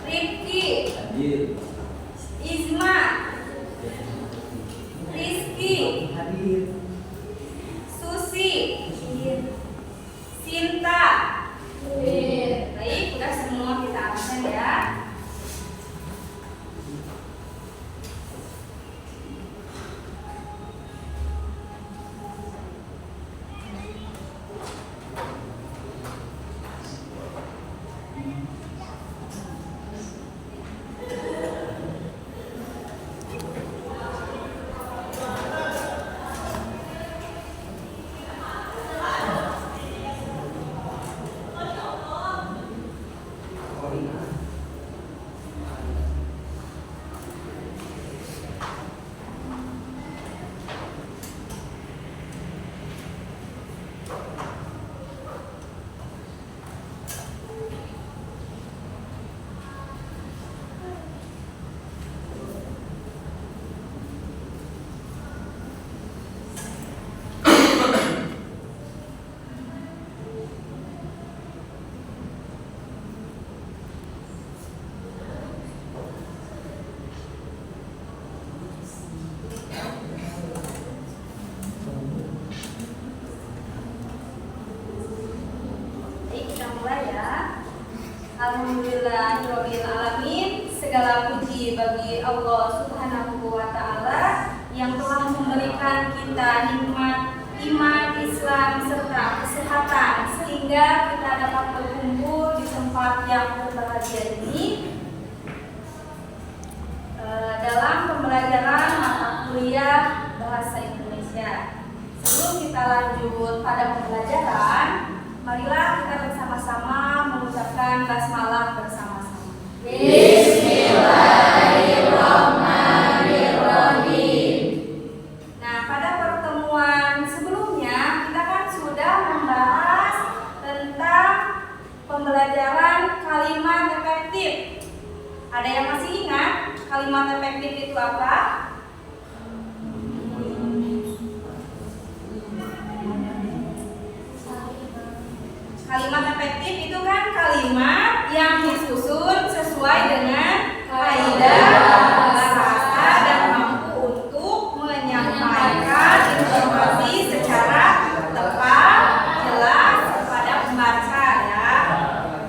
Rifki, Izma, Rizky, Susi, Sinta. Baik, udah semua kita absen ya. Alhamdulillahirrabbilalamin. Segala puji bagi Allah Subhanahu wa Ta'ala yang telah memberikan kita nikmat iman, Islam, serta kesehatan sehingga kita dapat berkumpul di tempat yang berbahagia ini dalam pembelajaran mata kuliah Bahasa Indonesia. Sebelum kita lanjut pada pembelajaran, marilah kita bersama-sama mengucapkan basmalah bersama-sama. Bismillahirrahmanirrahim. Nah, pada pertemuan sebelumnya kita kan sudah membahas tentang pembelajaran kalimat efektif. Ada yang masih ingat kalimat efektif itu apa? Kalimat efektif itu kan kalimat yang disusun sesuai dengan kaidah bahasa dan mampu untuk menyampaikan informasi secara tepat, jelas kepada pembaca ya.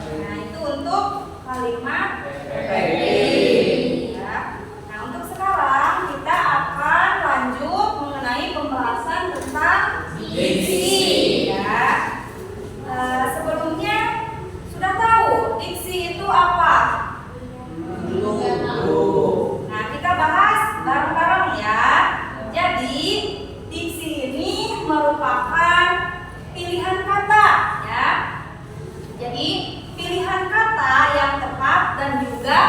Nah, itu untuk kalimat efektif. Ya. Nah, untuk sekarang kita akan lanjut mengenai pembahasan tentang diksi. Sebelumnya sudah tahu diksi itu apa? Nah, kita bahas bareng-bareng ya. Jadi diksi ini merupakan pilihan kata ya. Jadi pilihan kata yang tepat dan juga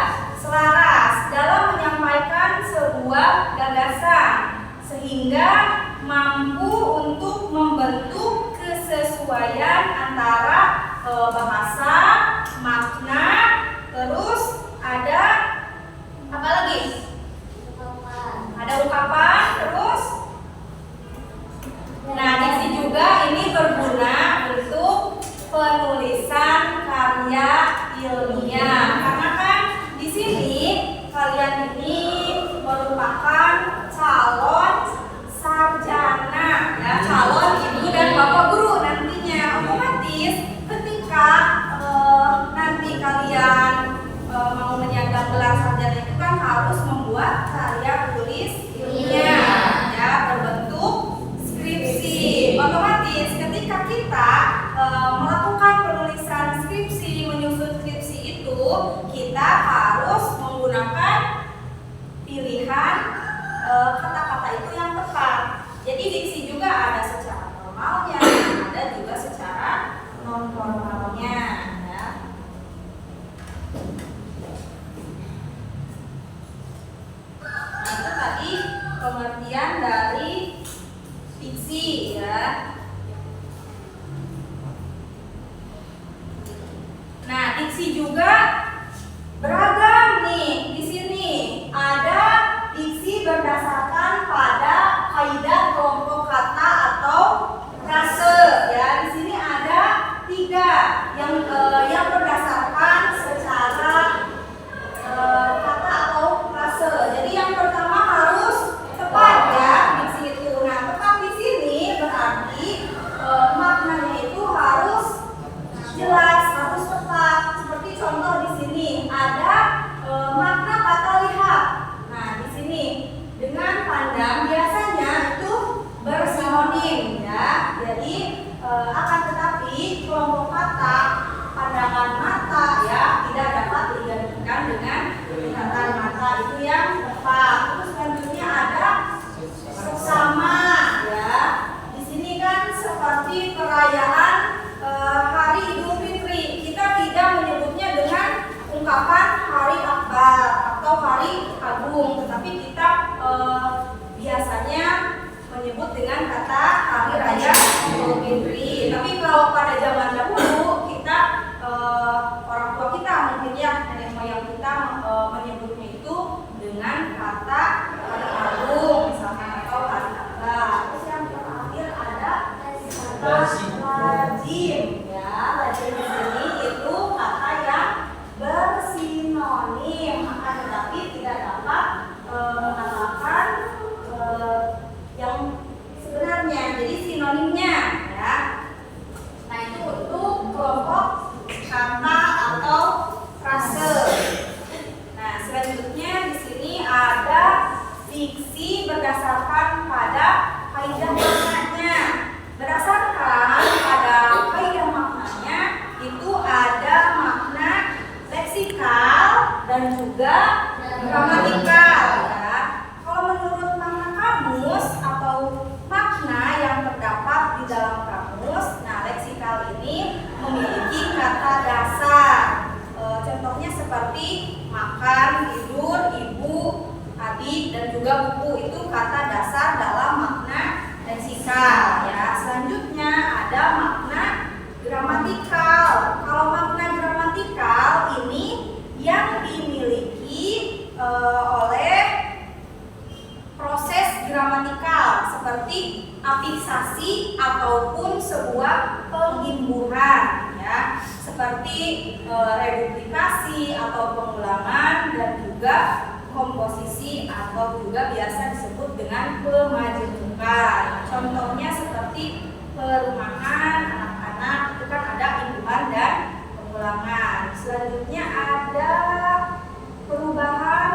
selaras dalam menyampaikan sebuah gagasan sehingga mampu untuk membentuk kesesuaian antara bahasa, makna, terus ada apa lagi? Ada ungkapan, terus nah diksi juga ini berguna untuk penulisan karya ilmiah karena kan di sini kalian ini merupakan calon sarjana ya, calon ibu dan bapak guru nantinya. Otomatis ketika nanti kalian mau menyandang gelar sarjana itu kan harus membuat karya tulis ilmiah ya berbentuk skripsi. Otomatis ketika kita melakukan penulisan skripsi, menyusun skripsi itu kita harus menggunakan pilihan kata-kata itu yang tepat. Jadi diksi juga ada secara formalnya, ada juga secara non formalnya ya. Nah, itu tadi pengertian dari diksi ya. Nah, diksi juga beragam nih. Di sini ada diksi berdasarkan pada kaidah kelompok kata atau frase ya. Di sini ada 3 Hari Raya Idul Fitri. Tapi kalau pada zaman dahulu kita orang tua kita mungkin ya nenek moyang kita menyebutnya itu dengan kata hari agung misalkan atau hari tanggal. Terus yang terakhir ada kata lazim ya. Lazim di sini itu kata yang bersinonim, akan tetapi tidak dapat mengatakan yang sebenarnya. Jadi sinonimnya ya. Nah itu untuk kelompok kata atau frase. Nah selanjutnya di sini ada diksi berdasarkan pada kaidah maknanya. Berdasarkan pada kaidah maknanya itu ada makna leksikal dan juga gramatikal ya. Kalau menurut makna kamus atau makna yang terdapat di dalam kamus, nah leksikal ini memiliki kata dasar. Contohnya seperti makan, tidur, ibu, adik, dan juga buku itu kata dasar dalam makna leksikal ya. Selanjutnya ada makna gramatikal. Kalau makna gramatikal ini yang dimiliki oleh proses gramatikal seperti afiksasi ataupun sebuah pengimbuhan ya, seperti reduplikasi atau pengulangan dan juga komposisi atau juga biasa disebut dengan pemajemukan. Contohnya seperti perumahan, anak-anak itu kan ada imbuhan dan pengulangan. Selanjutnya ada perubahan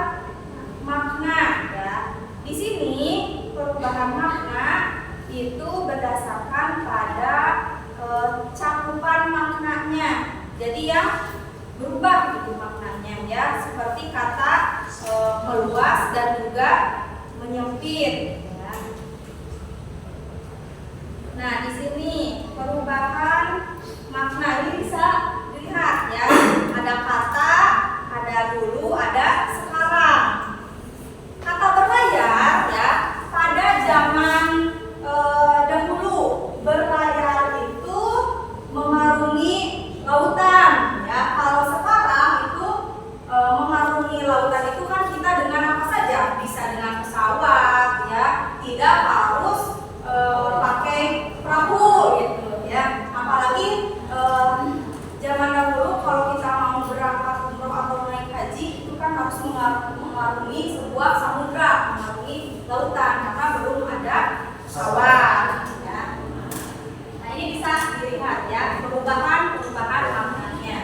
makna ya. Di sini perubahan makna itu berdasarkan pada cakupan maknanya. Jadi yang berubah itu maknanya ya, seperti kata meluas dan juga menyempit ya. Nah, di sini perubahan makna ini bisa dilihat ya. Ada kata, ada dulu, ada sekarang. Kata berlayar ya, pada zaman dahulu berlayar itu mengarungi lautan ya. Kalau sekarang itu mengarungi lautan itu kan kita dengan apa saja, bisa dengan pesawat ya, tidak harus pakai perahu gitu ya. Apalagi zaman dahulu kalau kita mau berangkat umroh atau naik haji itu kan harus mengarungi sebuah samudra, mengarungi lautan karena belum ada pesawat ya. Nah ini bisa dilihat ya perubahan maknanya.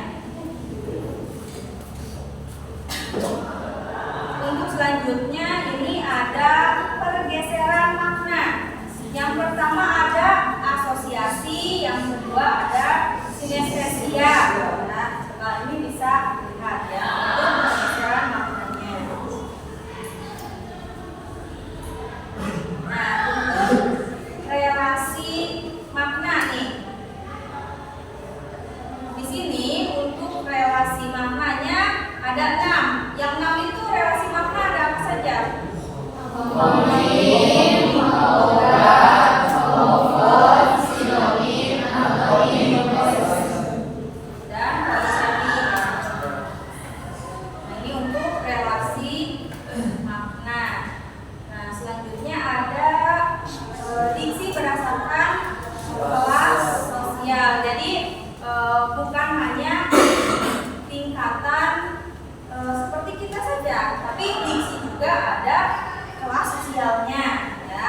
Untuk selanjutnya ini ada pergeseran makna. Yang pertama ada asosiasi, yang kedua ada sinestesia. Nah, setelah ini bisa dilihat ya untuk pergeseran maknanya. Nah, untuk relasi makna nih. Di sini untuk relasi maknanya ada 6. Yang 6 itu relasi makna ada apa saja? Homonim, homogram, homofon, sinonim, antonim, dan polisemi. Nah, ini untuk relasi makna. Nah, selanjutnya ada diksi berdasarkan kelas sosial. Jadi bukan hanya tingkatan seperti kita saja, tapi diksi juga ada kelas sosialnya ya.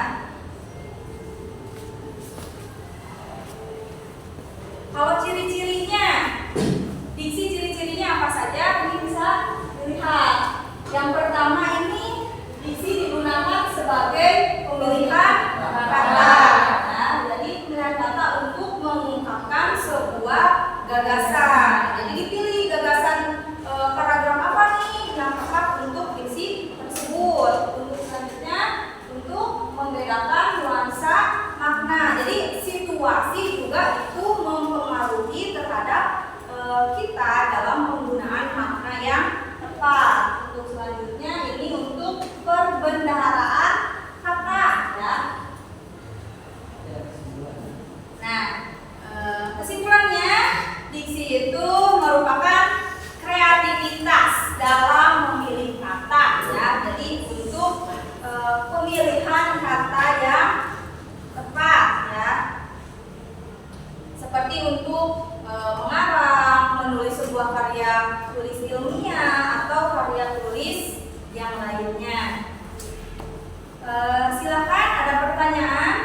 Silakan, ada pertanyaan?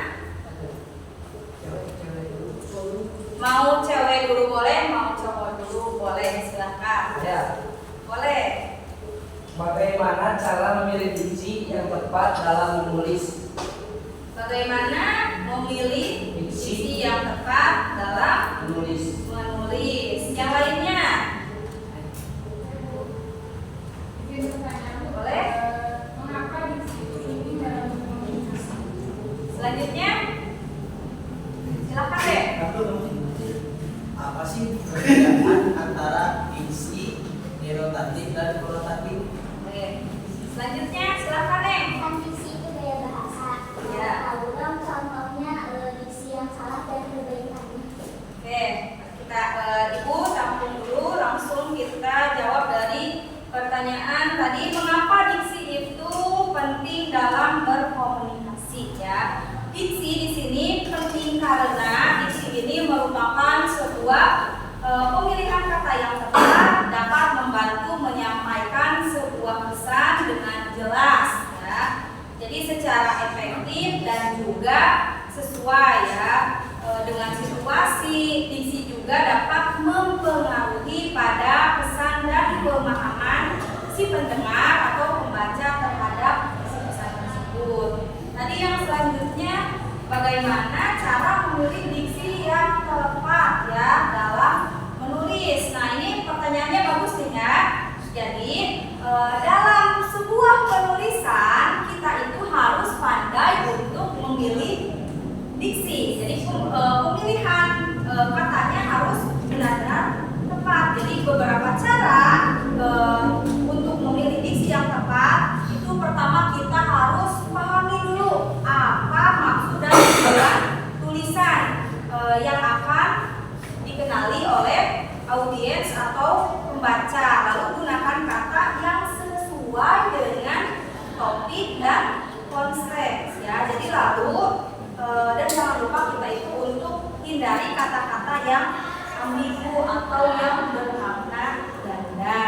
Mau cewek dulu boleh, mau cowok dulu boleh, silakan. Ya. Boleh. Bagaimana cara memilih diksi yang tepat dalam menulis? Bagaimana memilih diksi yang tepat dalam Menulis. Yang lainnya? Boleh? Mengapa diksi itu penting dalam berkomunikasi? Selanjutnya? Silakan deh. Apa sih perbedaan antara diksi, denotatif dan konotatif? Oke. Selanjutnya silakan deh. Kan diksi itu gaya bahasa. Ya. Tahu dong contohnya diksi yang salah dan perbaikannya. Oke, kita Ibu tampung dulu, langsung kita jawab dari pertanyaan tadi, mengapa diksi itu penting dalam berkomunikasi ya. Diksi di sini penting karena diksi ini merupakan sebuah pemilihan kata yang tepat, dapat membantu menyampaikan sebuah pesan dengan jelas ya. Jadi secara efektif dan juga sesuai ya dengan situasi. Diksi juga dapat mempengaruhi pada pesan dan pemahaman si pendengar atau pembaca terhadap isi pesan tersebut. Tadi yang selanjutnya, bagaimana cara memilih diksi yang tepat ya dalam menulis. Nah, ini pertanyaannya bagus nih ya. Jadi dalam sebuah penulisan kita itu harus pandai untuk memilih diksi. Jadi pemilihan katanya harus benar-benar tepat. Jadi beberapa cara untuk memilih diksi yang tepat itu, pertama kita harus pahami dulu apa maksud dan tujuan tulisan yang akan dikenali oleh audiens atau pembaca. Lalu gunakan kata yang sesuai dengan topik dan konsep ya. Jadi dan jangan lupa kita itu untuk hindari kata-kata yang ambigu atau yang bermakna ganda.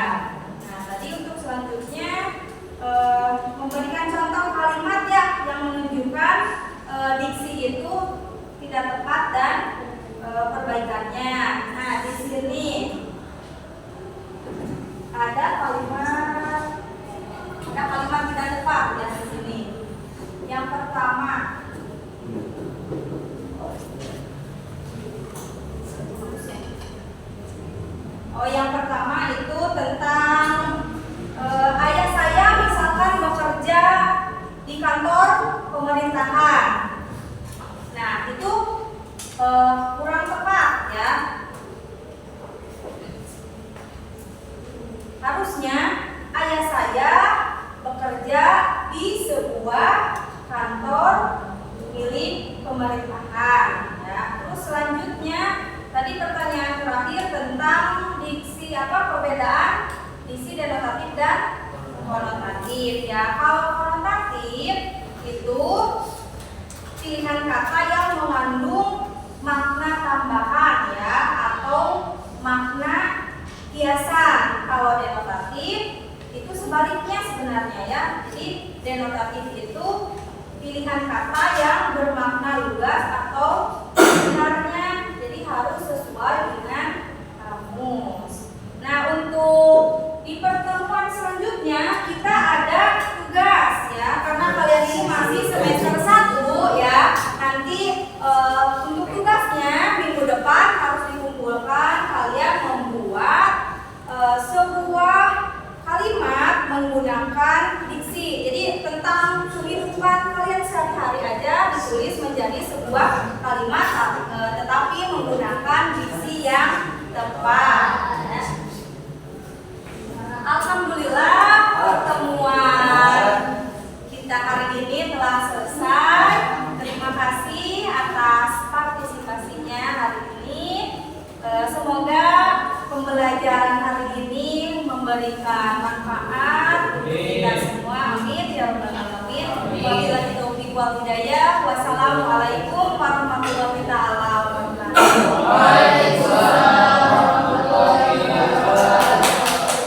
Nah, tadi untuk selanjutnya memberikan contoh kalimat ya yang menunjukkan diksi itu tidak tepat dan perbaikannya. Nah, di sini ada kalimat tidak tepat ya di sini. Yang pertama, itu tentang ayah saya misalkan bekerja di kantor pemerintahan. Nah, itu kurang tepat ya. Harusnya ayah saya bekerja di sebuah kantor milik pemerintahan ya. Terus selanjutnya tadi pertanyaan terakhir tentang diksi, perbedaan diksi denotatif dan konotatif ya. Kalau konotatif itu pilihan kata yang mengandung makna tambahan ya atau makna hiasan. Kalau denotatif itu sebaliknya sebenarnya ya. Jadi denotatif itu pilihan kata yang bermakna lugas atau sebenarnya, jadi harus sesuai dengan kamus. Nah, untuk di pertemuan selanjutnya kita ada tugas ya, karena kalian ini masih semester 1 ya. Nanti untuk tugasnya minggu depan harus dikumpulkan, kalian membuat sebuah kalimat menggunakan diksi. Jadi tentang kehidupan kalian sehari-hari aja ditulis menjadi sebuah kalimat, tetapi menggunakan diksi yang tepat. Alhamdulillah, pertemuan kita hari ini telah selesai. Terima kasih atas partisipasinya hari ini. Semoga pembelajaran hari ini memberikan manfaat untuk kita semua. Amin ya rabbal alamin. Wabillahi taufiq wal hidayah. Wassalamualaikum